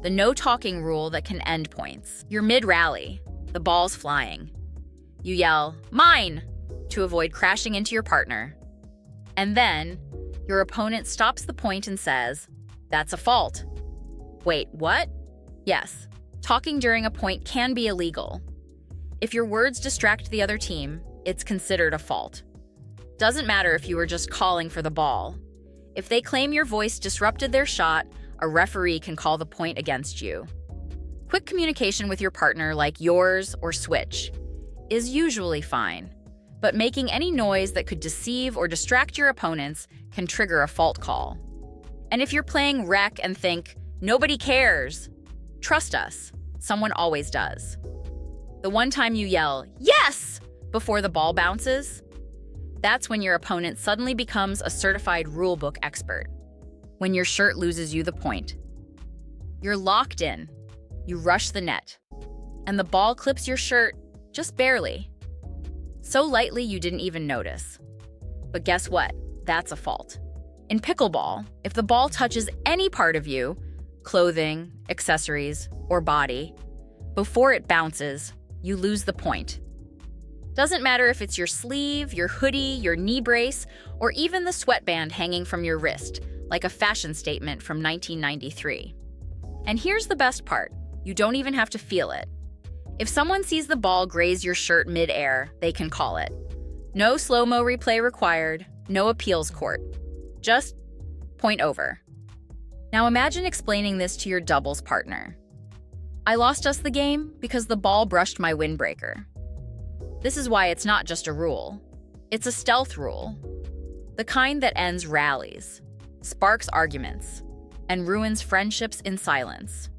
the no talking rule that can end points. You're mid-rally, the ball's flying. You yell, "Mine!" to avoid crashing into your partner. And then, your opponent stops the point and says, "That's a fault." Wait, what? Yes, talking during a point can be illegal. If your words distract the other team, it's considered a fault. Doesn't matter if you were just calling for the ball. If they claim your voice disrupted their shot, a referee can call the point against you. Quick communication with your partner, like "yours" or "switch," is usually fine, but making any noise that could deceive or distract your opponents can trigger a fault call. And if you're playing rec and think, "Nobody cares," trust us, someone always does. The one time you yell, "Yes!" before the ball bounces, that's when your opponent suddenly becomes a certified rulebook expert. When your shirt loses you the point. You're locked in. You rush the net. And the ball clips your shirt, just barely. So lightly you didn't even notice. But guess what? That's a fault. In pickleball, if the ball touches any part of you, clothing, accessories, or body, before it bounces, you lose the point. Doesn't matter if it's your sleeve, your hoodie, your knee brace, or even the sweatband hanging from your wrist, like a fashion statement from 1993. And here's the best part. You don't even have to feel it. If someone sees the ball graze your shirt mid-air, they can call it. No slow-mo replay required, no appeals court. Just point over. Now imagine explaining this to your doubles partner. "I lost us the game because the ball brushed my windbreaker." This is why it's not just a rule. It's a stealth rule. The kind that ends rallies, sparks arguments, and ruins friendships in silence.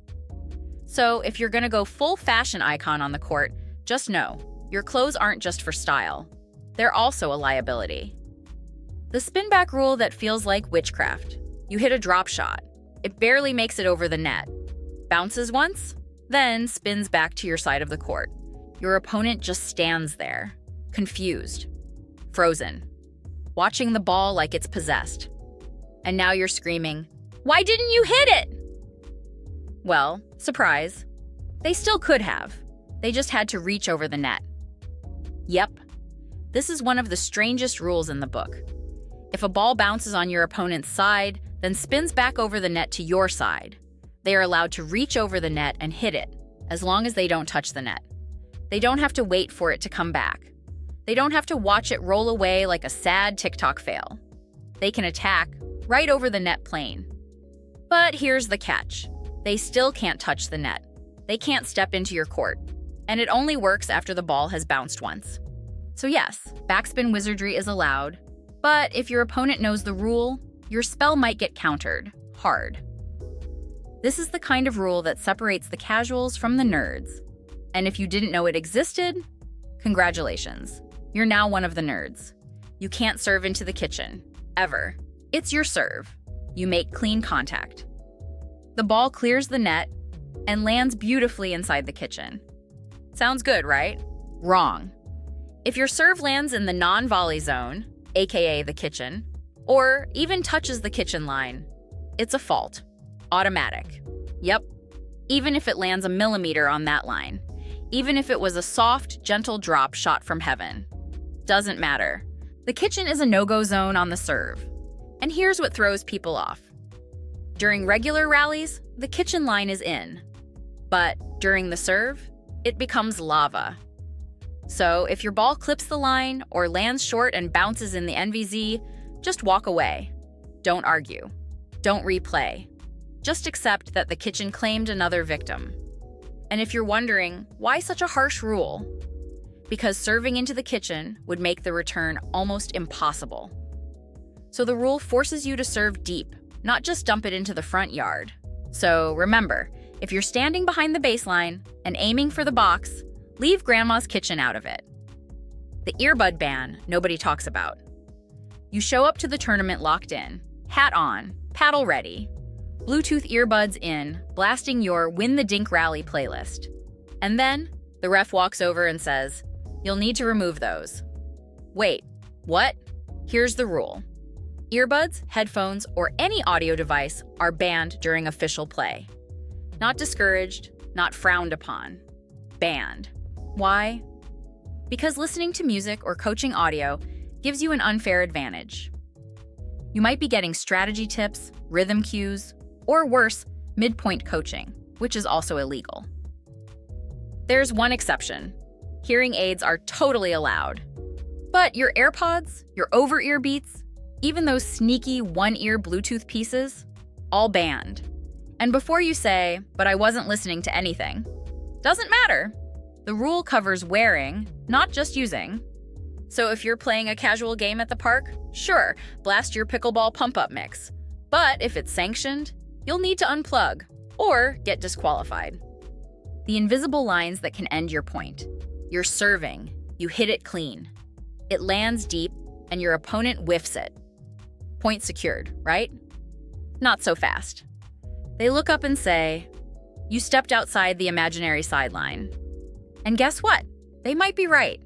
So if you're gonna go full fashion icon on the court, just know, your clothes aren't just for style. They're also a liability. The spin back rule that feels like witchcraft. You hit a drop shot. It barely makes it over the net. Bounces once, then spins back to your side of the court. Your opponent just stands there, confused, frozen, watching the ball like it's possessed. And now you're screaming, "Why didn't you hit it?" Well, surprise, they still could have. They just had to reach over the net. Yep, this is one of the strangest rules in the book. If a ball bounces on your opponent's side, then spins back over the net to your side, they are allowed to reach over the net and hit it, as long as they don't touch the net. They don't have to wait for it to come back. They don't have to watch it roll away like a sad TikTok fail. They can attack right over the net plane. But here's the catch. They still can't touch the net. They can't step into your court. And it only works after the ball has bounced once. So yes, backspin wizardry is allowed, but if your opponent knows the rule, your spell might get countered hard. This is the kind of rule that separates the casuals from the nerds. And if you didn't know it existed, congratulations. You're now one of the nerds. You can't serve into the kitchen, ever. It's your serve. You make clean contact. The ball clears the net and lands beautifully inside the kitchen. Sounds good, right? Wrong. If your serve lands in the non-volley zone, aka the kitchen, or even touches the kitchen line, it's a fault. Automatic. Yep. Even if it lands a millimeter on that line. Even if it was a soft, gentle drop shot from heaven. Doesn't matter. The kitchen is a no-go zone on the serve. And here's what throws people off. During regular rallies, the kitchen line is in. But during the serve, it becomes lava. So if your ball clips the line or lands short and bounces in the NVZ, just walk away. Don't argue. Don't replay. Just accept that the kitchen claimed another victim. And if you're wondering, why such a harsh rule? Because serving into the kitchen would make the return almost impossible. So the rule forces you to serve deep, not just dump it into the front yard. So remember, if you're standing behind the baseline and aiming for the box, leave grandma's kitchen out of it. The earbud ban nobody talks about. You show up to the tournament locked in, hat on, paddle ready, Bluetooth earbuds in, blasting your Win the Dink Rally playlist. And then, the ref walks over and says, "You'll need to remove those." Wait, what? Here's the rule. Earbuds, headphones, or any audio device are banned during official play. Not discouraged, not frowned upon. Banned. Why? Because listening to music or coaching audio gives you an unfair advantage. You might be getting strategy tips, rhythm cues, or worse, midpoint coaching, which is also illegal. There's one exception. Hearing aids are totally allowed. But your AirPods, your over-ear beats, even those sneaky one-ear Bluetooth pieces, all banned. And before you say, "But I wasn't listening to anything," doesn't matter. The rule covers wearing, not just using. So if you're playing a casual game at the park, sure, blast your pickleball pump-up mix. But if it's sanctioned, you'll need to unplug or get disqualified. The invisible lines that can end your point. You're serving, you hit it clean. It lands deep, and your opponent whiffs it. Point secured, right? Not so fast. They look up and say, "You stepped outside the imaginary sideline." And guess what? They might be right.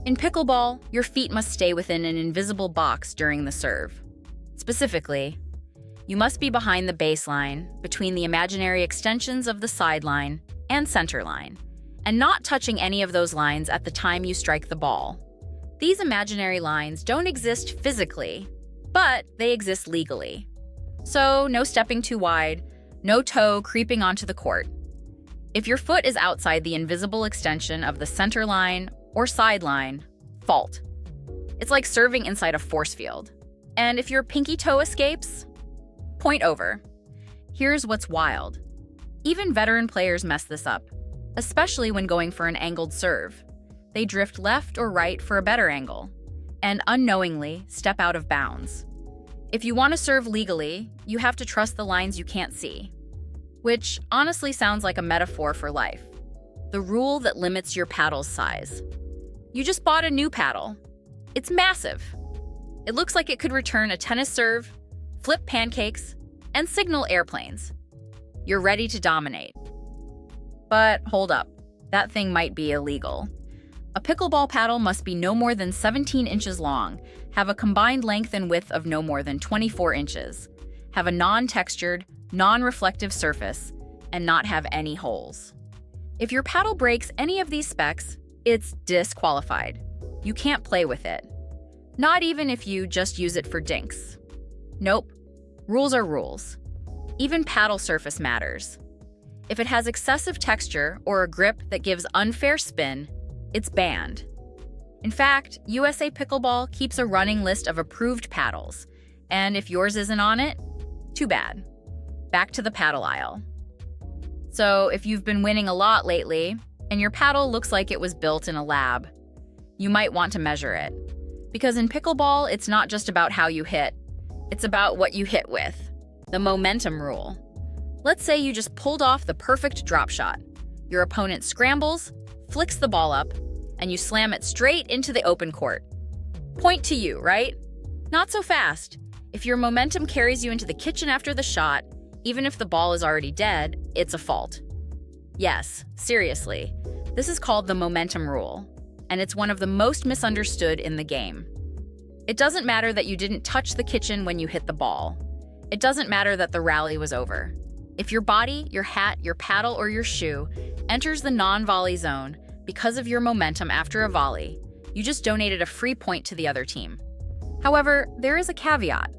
In pickleball, your feet must stay within an invisible box during the serve. Specifically, you must be behind the baseline, between the imaginary extensions of the sideline and center line, and not touching any of those lines at the time you strike the ball. These imaginary lines don't exist physically, but they exist legally. So no stepping too wide, no toe creeping onto the court. If your foot is outside the invisible extension of the center line or sideline, fault. It's like serving inside a force field. And if your pinky toe escapes, point over. Here's what's wild. Even veteran players mess this up, especially when going for an angled serve. They drift left or right for a better angle, and unknowingly step out of bounds. If you want to serve legally, you have to trust the lines you can't see, which honestly sounds like a metaphor for life. The rule that limits your paddle's size. You just bought a new paddle. It's massive. It looks like it could return a tennis serve, flip pancakes, and signal airplanes. You're ready to dominate. But hold up, that thing might be illegal. A pickleball paddle must be no more than 17 inches long, have a combined length and width of no more than 24 inches, have a non-textured, non-reflective surface, and not have any holes. If your paddle breaks any of these specs, it's disqualified. You can't play with it. Not even if you just use it for dinks. Nope. Rules are rules. Even paddle surface matters. If it has excessive texture or a grip that gives unfair spin, it's banned. In fact, USA Pickleball keeps a running list of approved paddles, and if yours isn't on it, too bad. Back to the paddle aisle. So if you've been winning a lot lately, and your paddle looks like it was built in a lab, you might want to measure it. Because in pickleball, it's not just about how you hit, it's about what you hit with. The momentum rule. Let's say you just pulled off the perfect drop shot. Your opponent scrambles, flicks the ball up, and you slam it straight into the open court. Point to you, right? Not so fast. If your momentum carries you into the kitchen after the shot, even if the ball is already dead, it's a fault. Yes, seriously. This is called the momentum rule, and it's one of the most misunderstood in the game. It doesn't matter that you didn't touch the kitchen when you hit the ball. It doesn't matter that the rally was over. If your body, your hat, your paddle, or your shoe enters the non-volley zone because of your momentum after a volley, you just donated a free point to the other team. However, there is a caveat.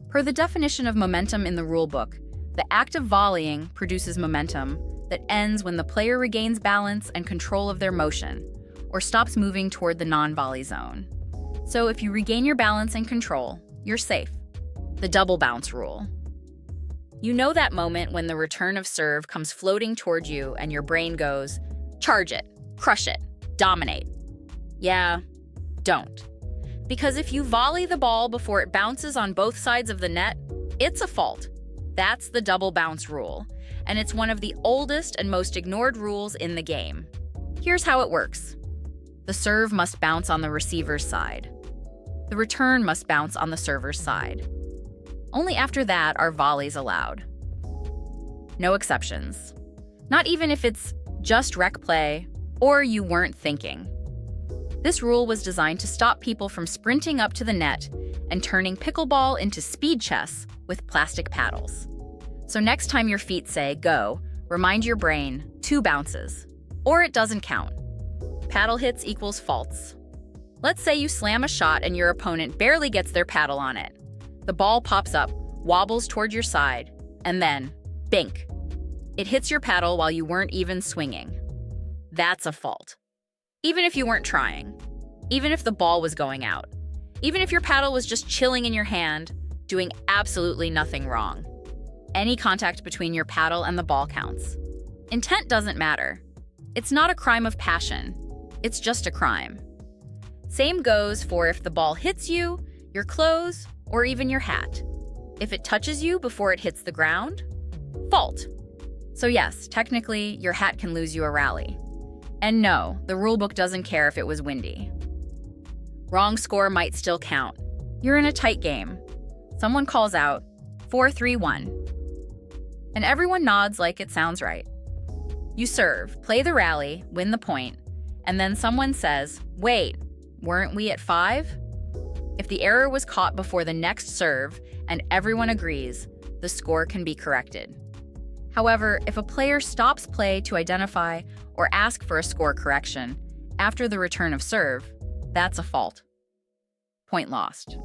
Per the definition of momentum in the rulebook, the act of volleying produces momentum that ends when the player regains balance and control of their motion, or stops moving toward the non-volley zone. So if you regain your balance and control, you're safe. The double bounce rule. You know that moment when the return of serve comes floating toward you and your brain goes, charge it, crush it, dominate. Yeah, don't. Because if you volley the ball before it bounces on both sides of the net, it's a fault. That's the double bounce rule, and it's one of the oldest and most ignored rules in the game. Here's how it works. The serve must bounce on the receiver's side. The return must bounce on the server's side. Only after that are volleys allowed. No exceptions. Not even if it's just rec play or you weren't thinking. This rule was designed to stop people from sprinting up to the net and turning pickleball into speed chess with plastic paddles. So next time your feet say, go, Remind your brain, 2 bounces. Or it doesn't count. Paddle hits equals faults. Let's say you slam a shot and your opponent barely gets their paddle on it. The ball pops up, wobbles toward your side, and then, bink. It hits your paddle while you weren't even swinging. That's a fault. Even if you weren't trying. Even if the ball was going out. Even if your paddle was just chilling in your hand, doing absolutely nothing wrong. Any contact between your paddle and the ball counts. Intent doesn't matter. It's not a crime of passion. It's just a crime. Same goes for if the ball hits you, your clothes, or even your hat. If it touches you before it hits the ground, fault. So yes, technically, your hat can lose you a rally. And no, the rulebook doesn't care if it was windy. Wrong score might still count. You're in a tight game. Someone calls out, 4-3-1. And everyone nods like it sounds right. You serve, play the rally, win the point, and then someone says, wait, weren't we at 5? If the error was caught before the next serve and everyone agrees, the score can be corrected. However, if a player stops play to identify or ask for a score correction after the return of serve, that's a fault. Point lost.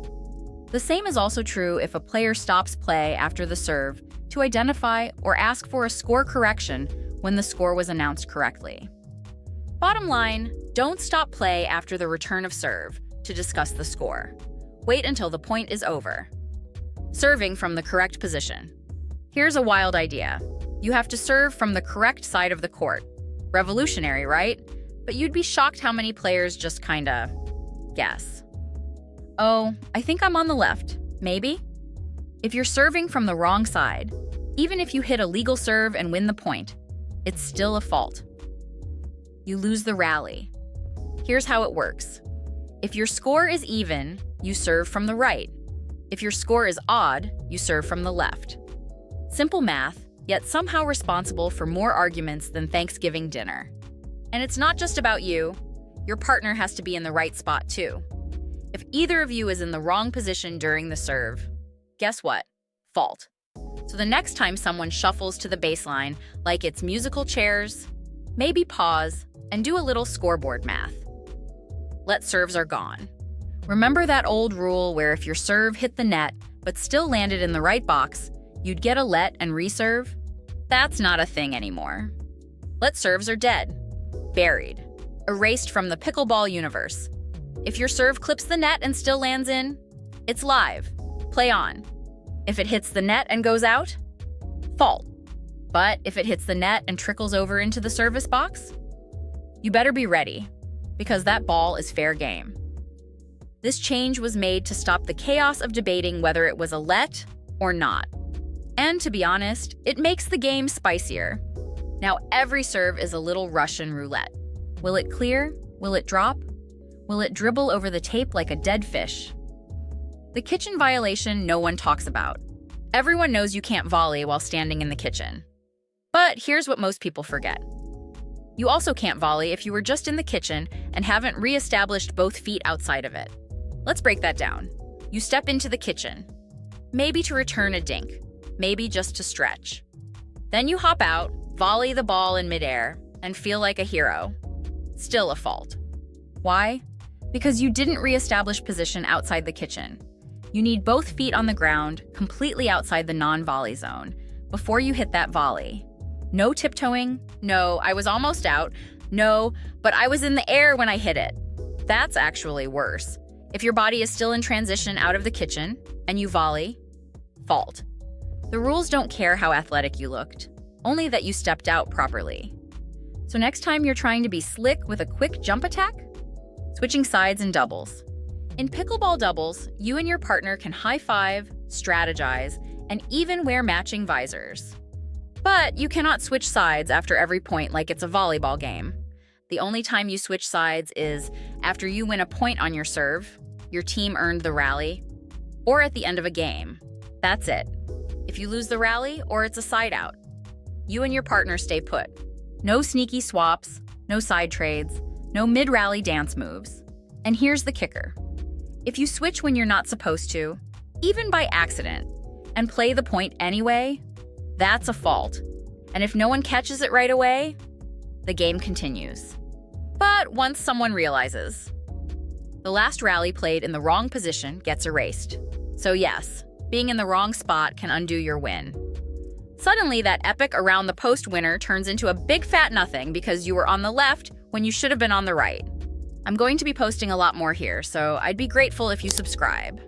The same is also true if a player stops play after the serve to identify or ask for a score correction when the score was announced correctly. Bottom line, don't stop play after the return of serve to discuss the score. Wait until the point is over. Serving from the correct position. Here's a wild idea. You have to serve from the correct side of the court. Revolutionary, right? But you'd be shocked how many players just kinda guess. Oh, I think I'm on the left. Maybe? If you're serving from the wrong side, even if you hit a legal serve and win the point, it's still a fault. You lose the rally. Here's how it works. If your score is even, you serve from the right. If your score is odd, you serve from the left. Simple math, yet somehow responsible for more arguments than Thanksgiving dinner. And it's not just about you. Your partner has to be in the right spot too. If either of you is in the wrong position during the serve, guess what? Fault. So the next time someone shuffles to the baseline like it's musical chairs, maybe pause and do a little scoreboard math. Let serves are gone. Remember that old rule where if your serve hit the net but still landed in the right box, you'd get a let and reserve? That's not a thing anymore. Let serves are dead, buried, erased from the pickleball universe. If your serve clips the net and still lands in, it's live. Play on. If it hits the net and goes out, fault. But if it hits the net and trickles over into the service box, you better be ready, because that ball is fair game. This change was made to stop the chaos of debating whether it was a let or not. And to be honest, it makes the game spicier. Now every serve is a little Russian roulette. Will it clear? Will it drop? Will it dribble over the tape like a dead fish? The kitchen violation no one talks about. Everyone knows you can't volley while standing in the kitchen. But here's what most people forget. You also can't volley if you were just in the kitchen and haven't re-established both feet outside of it. Let's break that down. You step into the kitchen, maybe to return a dink, maybe just to stretch. Then you hop out, volley the ball in midair, and feel like a hero. Still a fault. Why? Because you didn't re-establish position outside the kitchen. You need both feet on the ground, completely outside the non-volley zone, before you hit that volley. No tiptoeing, no, I was almost out, no, but I was in the air when I hit it. That's actually worse. If your body is still in transition out of the kitchen, and you volley, fault. The rules don't care how athletic you looked, only that you stepped out properly. So next time you're trying to be slick with a quick jump attack, switching sides in doubles. In pickleball doubles, you and your partner can high-five, strategize, and even wear matching visors. But you cannot switch sides after every point like it's a volleyball game. The only time you switch sides is after you win a point on your serve, your team earned the rally, or at the end of a game. That's it. If you lose the rally or it's a side out, you and your partner stay put. No sneaky swaps, no side trades, no mid-rally dance moves. And here's the kicker. If you switch when you're not supposed to, even by accident, and play the point anyway, that's a fault. And if no one catches it right away, the game continues. But once someone realizes, the last rally played in the wrong position gets erased. So yes, being in the wrong spot can undo your win. Suddenly, that epic around the post winner turns into a big fat nothing because you were on the left when you should have been on the right. I'm going to be posting a lot more here, so I'd be grateful if you subscribe.